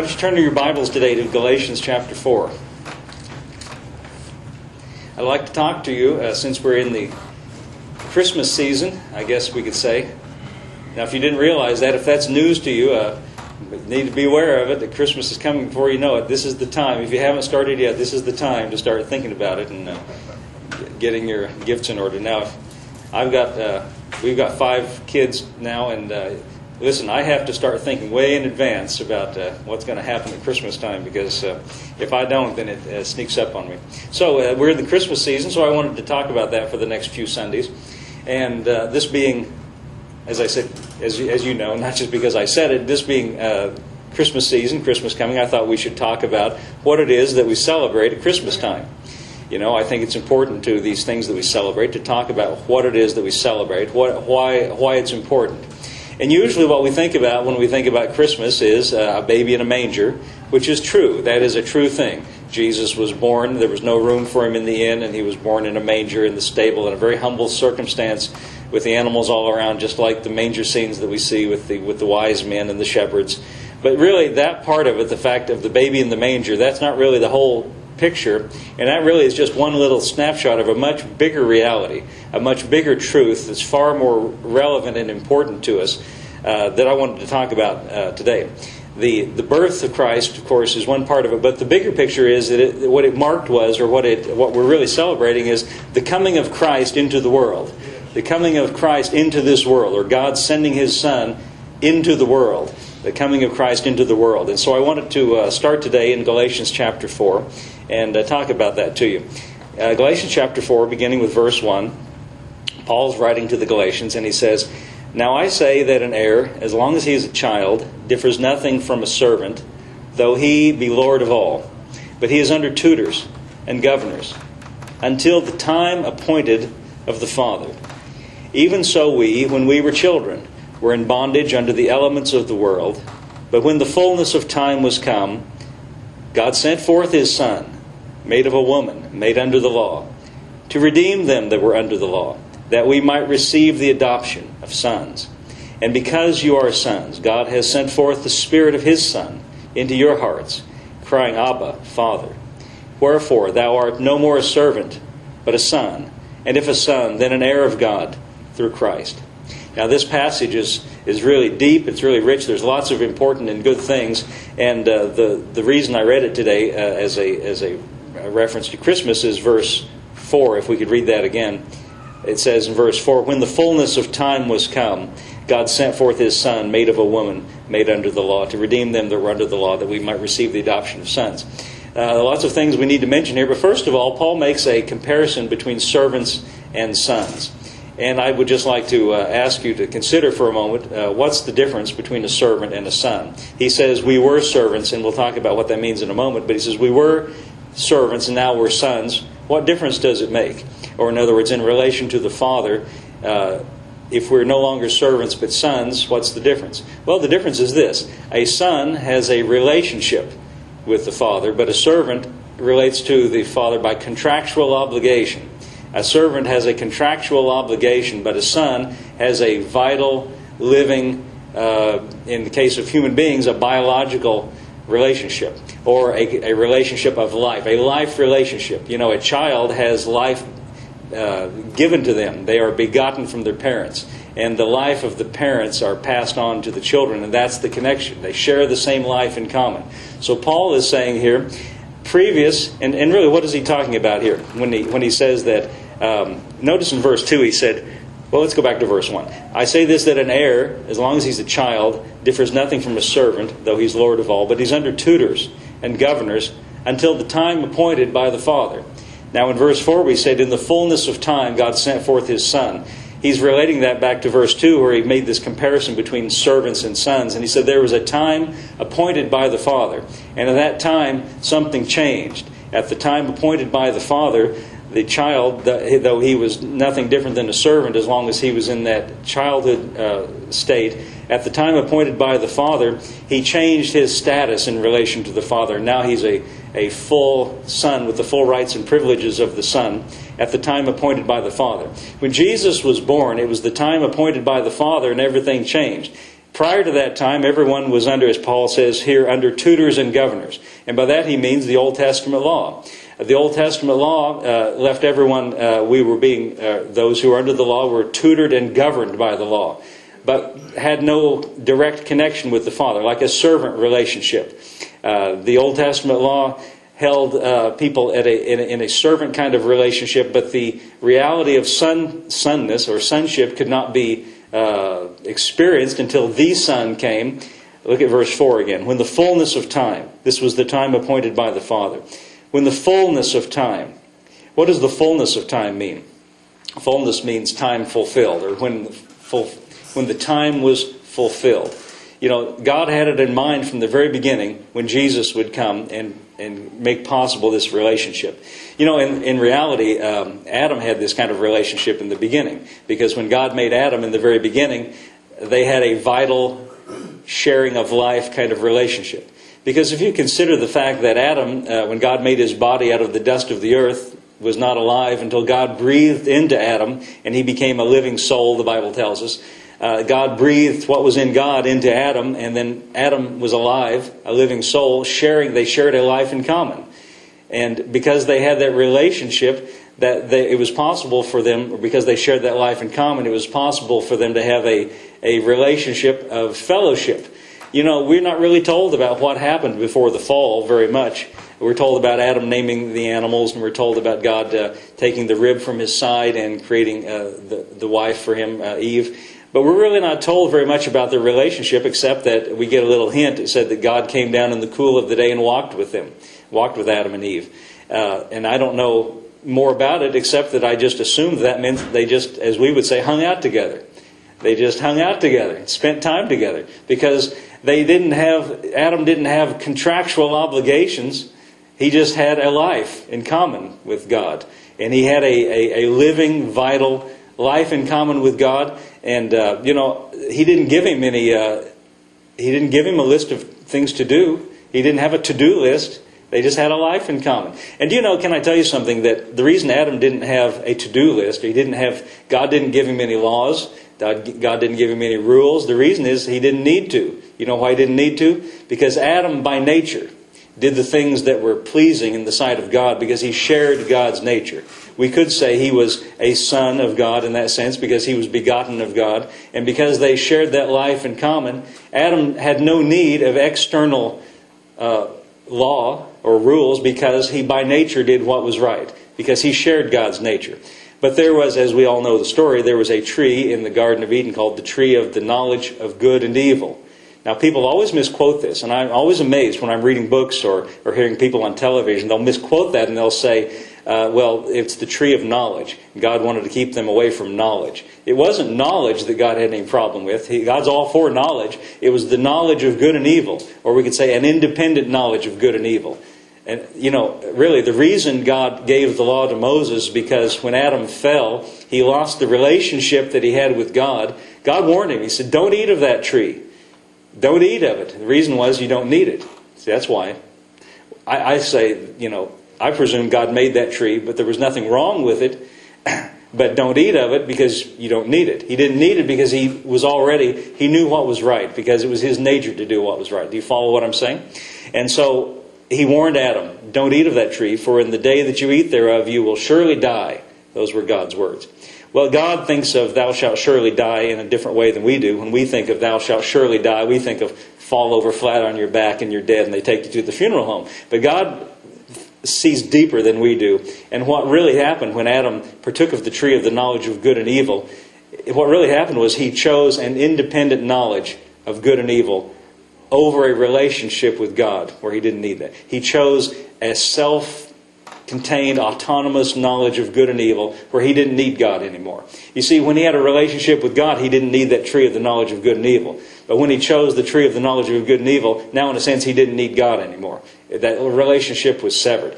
Why don't you turn to your Bibles today to Galatians chapter 4. I'd like to talk to you, since we're in the Christmas season, I guess we could say. Now, if you didn't realize that, if that's news to you, you need to be aware of it, that Christmas is coming before you know it. This is the time. If you haven't started yet, this is the time to start thinking about it and getting your gifts in order. Now, we've got 5 kids now, and listen, I have to start thinking way in advance about what's going to happen at Christmas time, because if I don't, then it sneaks up on me. So we're in the Christmas season, so I wanted to talk about that for the next few Sundays. And this being, as I said, as you know, not just because I said it, this being Christmas season, Christmas coming, I thought we should talk about what it is that we celebrate at Christmas time. You know, I think it's important to these things that we celebrate to talk about what it is that we celebrate, why it's important. And usually what we think about when we think about Christmas is a baby in a manger, which is true. That is a true thing. Jesus was born. There was no room for him in the inn, and he was born in a manger in the stable in a very humble circumstance with the animals all around, just like the manger scenes that we see with the wise men and the shepherds. But really, that part of it, the fact of the baby in the manger, that's not really the whole picture, and that really is just one little snapshot of a much bigger reality, a much bigger truth that's far more relevant and important to us that I wanted to talk about today. The birth of Christ, of course, is one part of it, but the bigger picture is that what it marked was, or what we're really celebrating is the coming of Christ into the world. The coming of Christ into this world, or God sending His Son into the world. The coming of Christ into the world. And so I wanted to start today in Galatians chapter 4 and talk about that to you. Galatians chapter 4, beginning with verse 1, Paul's writing to the Galatians, and he says, "Now I say that an heir, as long as he is a child, differs nothing from a servant, though he be Lord of all. But he is under tutors and governors, until the time appointed of the Father. Even so we, when we were children, were in bondage under the elements of the world. But when the fullness of time was come, God sent forth His Son, made of a woman, made under the law, to redeem them that were under the law, that we might receive the adoption of sons. And because you are sons, God has sent forth the Spirit of His Son into your hearts, crying, Abba, Father. Wherefore thou art no more a servant, but a son, and if a son, then an heir of God through Christ." Now this passage is really deep, it's really rich, there's lots of important and good things, and the reason I read it today as a reference to Christmas is verse 4, if we could read that again. It says in verse 4, "When the fullness of time was come, God sent forth His Son, made of a woman, made under the law, to redeem them that were under the law, that we might receive the adoption of sons." Lots of things we need to mention here, but first of all, Paul makes a comparison between servants and sons. And I would just like to ask you to consider for a moment what's the difference between a servant and a son. He says we were servants, and we'll talk about what that means in a moment, but he says we were servants and now we're sons. What difference does it make? Or in other words, in relation to the Father, if we're no longer servants but sons, what's the difference? Well, the difference is this. A son has a relationship with the Father, but a servant relates to the Father by contractual obligation. A servant has a contractual obligation, but a son has a vital, living, in the case of human beings, a biological relationship, or a relationship of life, a life relationship. You know, a child has life given to them. They are begotten from their parents, and the life of the parents are passed on to the children, and that's the connection. They share the same life in common. So Paul is saying here, previous, and really what is he talking about here when he says that? Notice in verse 2 he said, well, let's go back to verse 1. "I say this, that an heir, as long as he's a child, differs nothing from a servant, though he's Lord of all, but he's under tutors and governors until the time appointed by the Father." Now in verse 4 we said, in the fullness of time God sent forth His Son. He's relating that back to verse 2 where he made this comparison between servants and sons. And he said there was a time appointed by the Father. And at that time something changed. At the time appointed by the Father, the child, though he was nothing different than a servant as long as he was in that childhood state, at the time appointed by the Father, he changed his status in relation to the Father. Now he's a full son with the full rights and privileges of the Son at the time appointed by the Father. When Jesus was born, it was the time appointed by the Father and everything changed. Prior to that time, everyone was under, as Paul says here, under tutors and governors. And by that he means the Old Testament law. The Old Testament law left everyone, those who were under the law were tutored and governed by the law, but had no direct connection with the Father, like a servant relationship. The Old Testament law held people in a servant kind of relationship, but the reality of sonness or sonship could not be experienced until the Son came. Look at verse 4 again. When the fullness of time, this was the time appointed by the Father. When the fullness of time, what does the fullness of time mean? Fullness means time fulfilled, or when the time was fulfilled. You know, God had it in mind from the very beginning when Jesus would come and make possible this relationship. You know, in reality, Adam had this kind of relationship in the beginning, because when God made Adam in the very beginning, they had a vital sharing of life kind of relationship. Because if you consider the fact that Adam, when God made his body out of the dust of the earth, was not alive until God breathed into Adam and he became a living soul, the Bible tells us. God breathed what was in God into Adam, and then Adam was alive, a living soul, they shared a life in common. And because they had that relationship, it was possible for them, or because they shared that life in common, it was possible for them to have a relationship of fellowship. You know, we're not really told about what happened before the fall very much. We're told about Adam naming the animals, and we're told about God taking the rib from his side and creating the wife for him, Eve. But we're really not told very much about their relationship, except that we get a little hint. It said that God came down in the cool of the day and walked with Adam and Eve. And I don't know more about it, except that I just assumed that meant they just, as we would say, hung out together. They just hung out together and spent time together, because Adam didn't have contractual obligations. He just had a life in common with God. And he had a living, vital life in common with God. And, he didn't give him a list of things to do. He didn't have a to-do list. They just had a life in common. And can I tell you something, that the reason Adam didn't have a to-do list, God didn't give him any laws, God didn't give him any rules, the reason is he didn't need to. You know why he didn't need to? Because Adam, by nature, did the things that were pleasing in the sight of God, because he shared God's nature. We could say he was a son of God in that sense, because he was begotten of God. And because they shared that life in common, Adam had no need of external law or rules, because he by nature did what was right, because he shared God's nature. But there was, as we all know the story, there was a tree in the Garden of Eden called the tree of the knowledge of good and evil. Now, people always misquote this, and I'm always amazed when I'm reading books or hearing people on television. They'll misquote that and they'll say, it's the tree of knowledge. God wanted to keep them away from knowledge. It wasn't knowledge that God had any problem with. God's all for knowledge. It was the knowledge of good and evil, or we could say an independent knowledge of good and evil. And, really, the reason God gave the law to Moses, because when Adam fell, he lost the relationship that he had with God. God warned him. He said, don't eat of that tree. Don't eat of it. The reason was you don't need it. See, that's why. I say, I presume God made that tree, but there was nothing wrong with it. But don't eat of it because you don't need it. He didn't need it because he knew what was right, because it was his nature to do what was right. Do you follow what I'm saying? And so he warned Adam, don't eat of that tree, for in the day that you eat thereof you will surely die. Those were God's words. Well, God thinks of thou shalt surely die in a different way than we do. When we think of thou shalt surely die, we think of fall over flat on your back and you're dead and they take you to the funeral home. But God sees deeper than we do. And what really happened when Adam partook of the tree of the knowledge of good and evil, what really happened was he chose an independent knowledge of good and evil over a relationship with God where he didn't need that. He chose a self-contained, autonomous knowledge of good and evil where he didn't need God anymore. You see, when he had a relationship with God, he didn't need that tree of the knowledge of good and evil. But when he chose the tree of the knowledge of good and evil, now in a sense he didn't need God anymore. That relationship was severed.